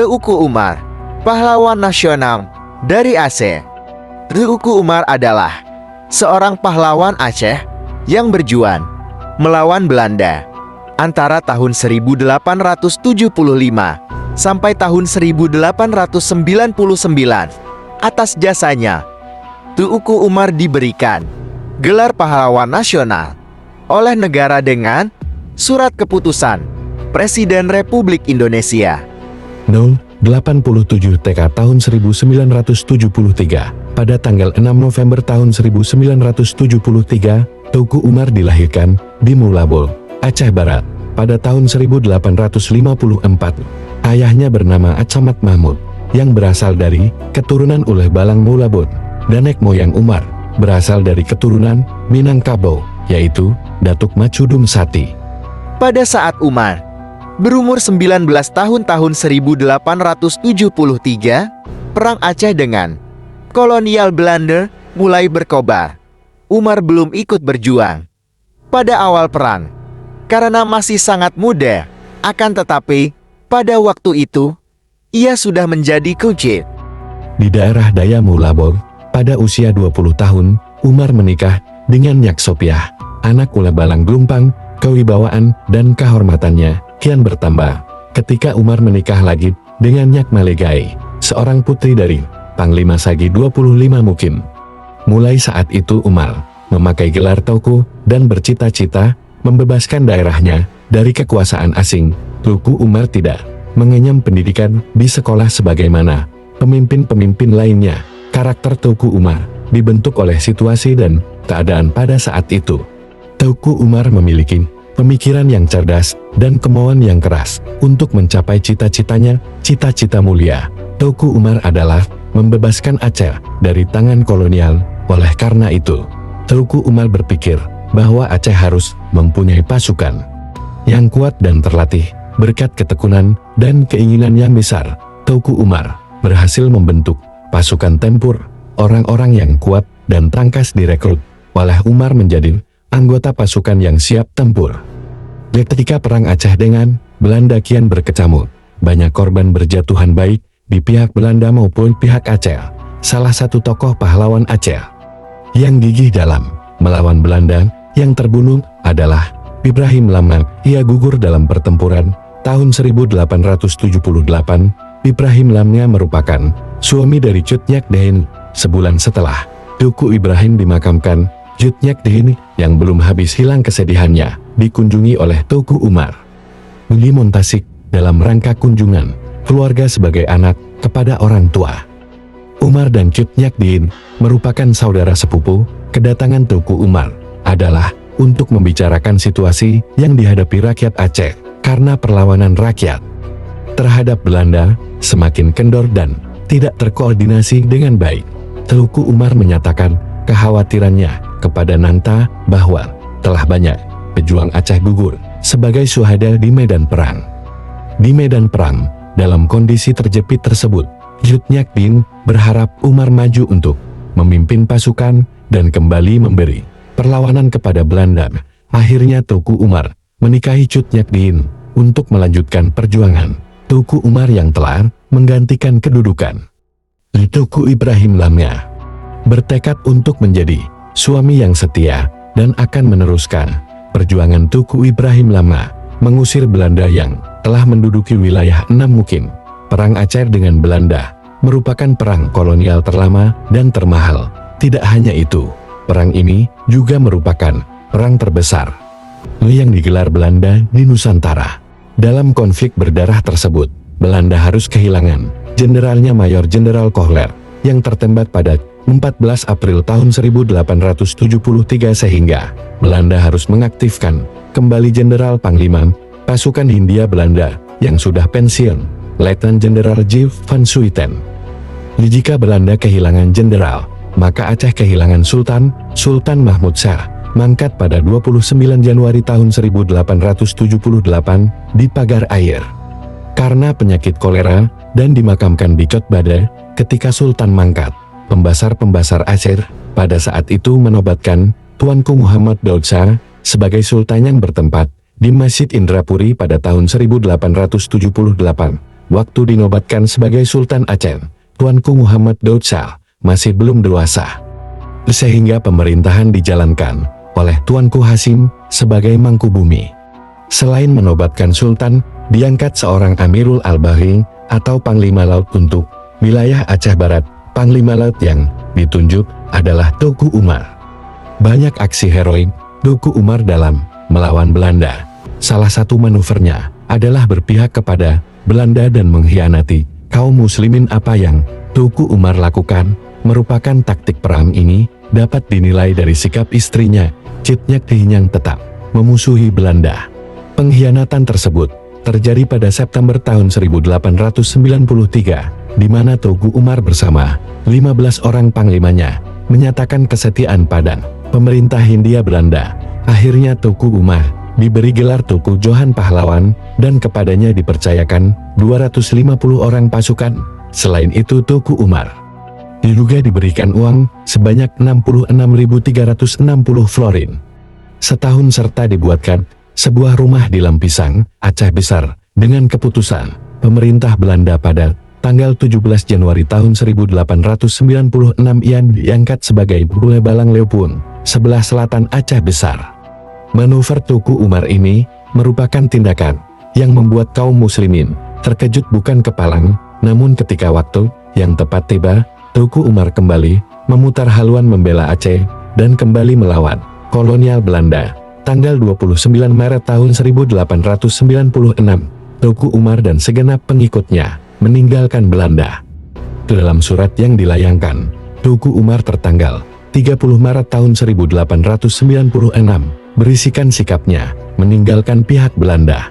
Teuku Umar, pahlawan nasional dari Aceh. Teuku Umar adalah seorang pahlawan Aceh yang berjuang melawan Belanda antara tahun 1875 sampai tahun 1899. Atas jasanya, Teuku Umar diberikan gelar pahlawan nasional oleh negara dengan surat keputusan Presiden Republik Indonesia 087 TK tahun 1973. Pada tanggal 6 November tahun 1973, Teuku Umar dilahirkan di Mulabol, Aceh Barat, pada tahun 1854. Ayahnya bernama Acamat Mahmud, yang berasal dari keturunan Uleh Balang Mulabon, dan nenek moyang Umar berasal dari keturunan Minangkabau, yaitu Datuk Macudum Sati. Pada saat Umar berumur 19 tahun 1873, Perang Aceh dengan kolonial Belanda mulai berkobar. Umar belum ikut berjuang pada awal perang karena masih sangat muda. Akan tetapi, pada waktu itu, ia sudah menjadi kucit. Di daerah Daya Mulabor, pada usia 20 tahun, Umar menikah dengan Nyak Sopiah, anak Uleh Balang Glumpang. Kewibawaan dan kehormatannya kian bertambah ketika Umar menikah lagi dengan Nyak Malegai, seorang putri dari Panglima Sagi 25 Mukim. Mulai saat itu Umar memakai gelar Teuku dan bercita-cita membebaskan daerahnya dari kekuasaan asing. Teuku Umar tidak mengenyam pendidikan di sekolah sebagaimana pemimpin-pemimpin lainnya. Karakter Teuku Umar dibentuk oleh situasi dan keadaan pada saat itu. Teuku Umar memiliki pemikiran yang cerdas dan kemauan yang keras untuk mencapai cita-citanya, cita-cita mulia. Teuku Umar adalah membebaskan Aceh dari tangan kolonial. Oleh karena itu, Teuku Umar berpikir bahwa Aceh harus mempunyai pasukan yang kuat dan terlatih. Berkat ketekunan dan keinginan yang besar, Teuku Umar berhasil membentuk pasukan tempur. Orang-orang yang kuat dan tangkas direkrut oleh Umar menjadi anggota pasukan yang siap tempur. Ketika perang Aceh dengan Belanda kian berkecamuk, banyak korban berjatuhan baik di pihak Belanda maupun pihak Aceh. Salah satu tokoh pahlawan Aceh yang gigih dalam melawan Belanda yang terbunuh adalah Ibrahim Lamna. Ia gugur dalam pertempuran tahun 1878. Ibrahim Lamna merupakan suami dari Cut Nyak Dien. Sebulan setelah Teuku Ibrahim dimakamkan, Cut Nyak Dien yang belum habis hilang kesedihannya dikunjungi oleh Teuku Umar di Montasik dalam rangka kunjungan keluarga sebagai anak kepada orang tua. Umar dan Cut Nyak Dien merupakan saudara sepupu. Kedatangan Teuku Umar adalah untuk membicarakan situasi yang dihadapi rakyat Aceh karena perlawanan rakyat terhadap Belanda semakin kendor dan tidak terkoordinasi dengan baik. Teuku Umar menyatakan kekhawatirannya kepada Nanta bahwa telah banyak pejuang Aceh gugur sebagai syuhada di medan perang. Di medan perang, dalam kondisi terjepit tersebut, Cut Nyak Dien berharap Umar maju untuk memimpin pasukan dan kembali memberi perlawanan kepada Belanda. Akhirnya Teuku Umar menikahi Cut Nyak Dien untuk melanjutkan perjuangan. Teuku Umar yang telah menggantikan kedudukan Teuku Ibrahim Lamna bertekad untuk menjadi suami yang setia dan akan meneruskan perjuangan. Teuku Ibrahim Lamna mengusir Belanda yang telah menduduki wilayah 6 Mukim. Perang Aceh dengan Belanda merupakan perang kolonial terlama dan termahal. Tidak hanya itu, perang ini juga merupakan perang terbesar yang digelar Belanda di Nusantara. Dalam konflik berdarah tersebut, Belanda harus kehilangan jenderalnya Mayor Jenderal Kohler yang tertembak pada 14 April tahun 1873 sehingga Belanda harus mengaktifkan kembali Jenderal Panglima pasukan Hindia Belanda yang sudah pensiun, Letnan Jenderal J. van Suiten. Jika Belanda kehilangan jenderal, maka Aceh kehilangan Sultan Mahmud Shah, mangkat pada 29 Januari tahun 1878 di Pagar Air karena penyakit kolera dan dimakamkan di Cot Bada. Ketika Sultan mangkat, pembesar-pembesar Aceh pada saat itu menobatkan Tuanku Muhammad Daud Shah sebagai Sultan yang bertempat di Masjid Indrapuri pada tahun 1878. waktu dinobatkan sebagai Sultan Aceh, Tuanku Muhammad Daud Shah masih belum dewasa. Sehingga pemerintahan dijalankan oleh Tuanku Hasim sebagai Mangkubumi. Selain menobatkan Sultan, diangkat seorang Amirul Al-Bahri atau Panglima Laut untuk wilayah Aceh Barat. Panglima Laut yang ditunjuk adalah Teuku Umar. Banyak aksi heroik Teuku Umar dalam melawan Belanda. Salah satu manuvernya adalah berpihak kepada Belanda dan mengkhianati kaum muslimin. Apa yang Teuku Umar lakukan merupakan taktik perang ini dapat dinilai dari sikap istrinya, Cit Nyakdih, yang tetap memusuhi Belanda. Pengkhianatan tersebut terjadi pada September tahun 1893, di mana Teuku Umar bersama 15 orang panglimanya menyatakan kesetiaan pada pemerintah Hindia Belanda. Akhirnya Teuku Umar diberi gelar Teuku Johan Pahlawan dan kepadanya dipercayakan 250 orang pasukan. Selain itu Teuku Umar diduga diberikan uang sebanyak 66.360 florin setahun serta dibuatkan sebuah rumah di Lampisang, Aceh Besar dengan keputusan pemerintah Belanda pada tanggal 17 Januari tahun 1896 ia diangkat sebagai Bule Balang Leupun, sebelah selatan Aceh Besar. Manuver Teuku Umar ini merupakan tindakan yang membuat kaum muslimin terkejut bukan kepalang, namun ketika waktu yang tepat tiba, Teuku Umar kembali memutar haluan membela Aceh dan kembali melawan kolonial Belanda. Tanggal 29 Maret tahun 1896, Teuku Umar dan segenap pengikutnya meninggalkan Belanda. Dalam surat yang dilayangkan, Teuku Umar tertanggal 30 Maret tahun 1896 berisikan sikapnya meninggalkan pihak Belanda.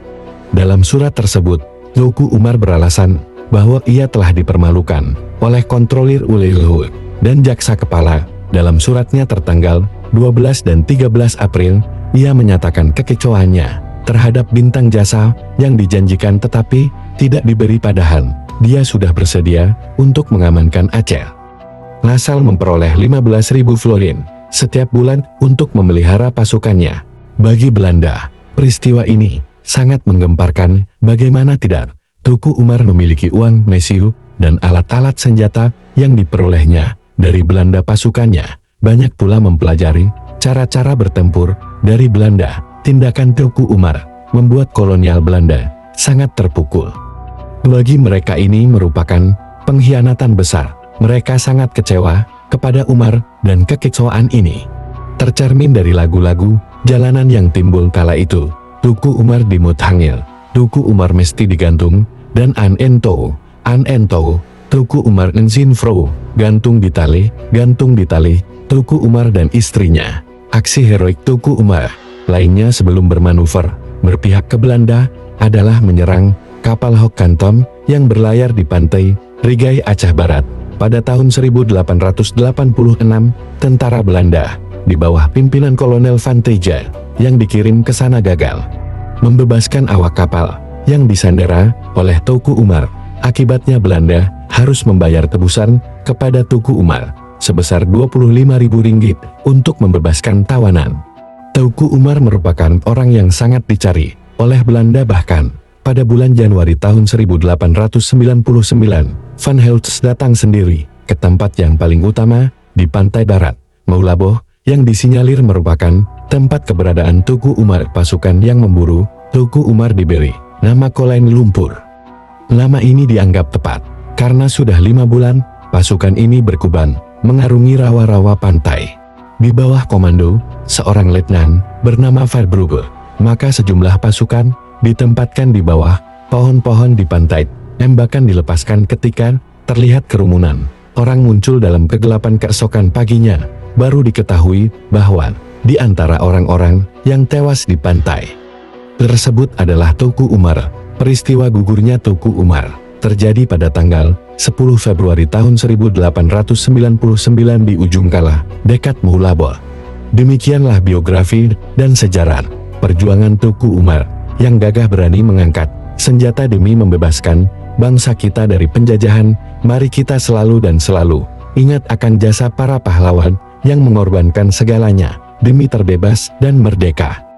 Dalam surat tersebut, Teuku Umar beralasan bahwa ia telah dipermalukan oleh kontrolir Ulil dan jaksa kepala. Dalam suratnya tertanggal 12 dan 13 April, ia menyatakan kekecewanya terhadap bintang jasa yang dijanjikan tetapi tidak diberi, padahal dia sudah bersedia untuk mengamankan Aceh. Lasal memperoleh 15.000 florin setiap bulan untuk memelihara pasukannya. Bagi Belanda, peristiwa ini sangat menggemparkan. Bagaimana tidak, Teuku Umar memiliki uang mesiu dan alat-alat senjata yang diperolehnya dari Belanda. Pasukannya banyak pula mempelajari cara-cara bertempur dari Belanda. Tindakan Teuku Umar membuat kolonial Belanda sangat terpukul. Bagi mereka ini merupakan pengkhianatan besar. Mereka sangat kecewa kepada Umar dan kekecewaan ini tercermin dari lagu-lagu jalanan yang timbul kala itu. Teuku Umar dimut hangil, Teuku Umar mesti digantung, dan an ento, Teuku Umar enzin fro, gantung di tali, Teuku Umar dan istrinya. Aksi heroik Teuku Umar lainnya sebelum bermanuver berpihak ke Belanda adalah menyerang kapal Hokkantom yang berlayar di pantai Rigai, Aceh Barat. Pada tahun 1886, tentara Belanda di bawah pimpinan Kolonel Van Teja yang dikirim ke sana gagal membebaskan awak kapal yang disandera oleh Teuku Umar. Akibatnya Belanda harus membayar tebusan kepada Teuku Umar sebesar 25.000 ringgit untuk membebaskan tawanan. Teuku Umar merupakan orang yang sangat dicari oleh Belanda. Bahkan pada bulan Januari tahun 1899, Van Helst datang sendiri ke tempat yang paling utama di pantai barat, Maulaboh, yang disinyalir merupakan tempat keberadaan Teuku Umar. Pasukan yang memburu Teuku Umar diberi nama Kolain Lumpur. Nama ini dianggap tepat karena sudah 5 bulan pasukan ini berkuban mengarungi rawa-rawa pantai. Di bawah komando seorang letnan bernama Verbrugge, maka sejumlah pasukan ditempatkan di bawah pohon-pohon di pantai. Tembakan dilepaskan ketika terlihat kerumunan orang muncul dalam kegelapan keesokan paginya. Baru diketahui bahwa di antara orang-orang yang tewas di pantai tersebut adalah Teuku Umar. Peristiwa gugurnya Teuku Umar terjadi pada tanggal 10 Februari tahun 1899 di ujung Kala, dekat Maulaboh. Demikianlah biografi dan sejarah perjuangan Teuku Umar yang gagah berani mengangkat senjata demi membebaskan bangsa kita dari penjajahan. Mari kita selalu dan selalu ingat akan jasa para pahlawan yang mengorbankan segalanya demi terbebas dan merdeka.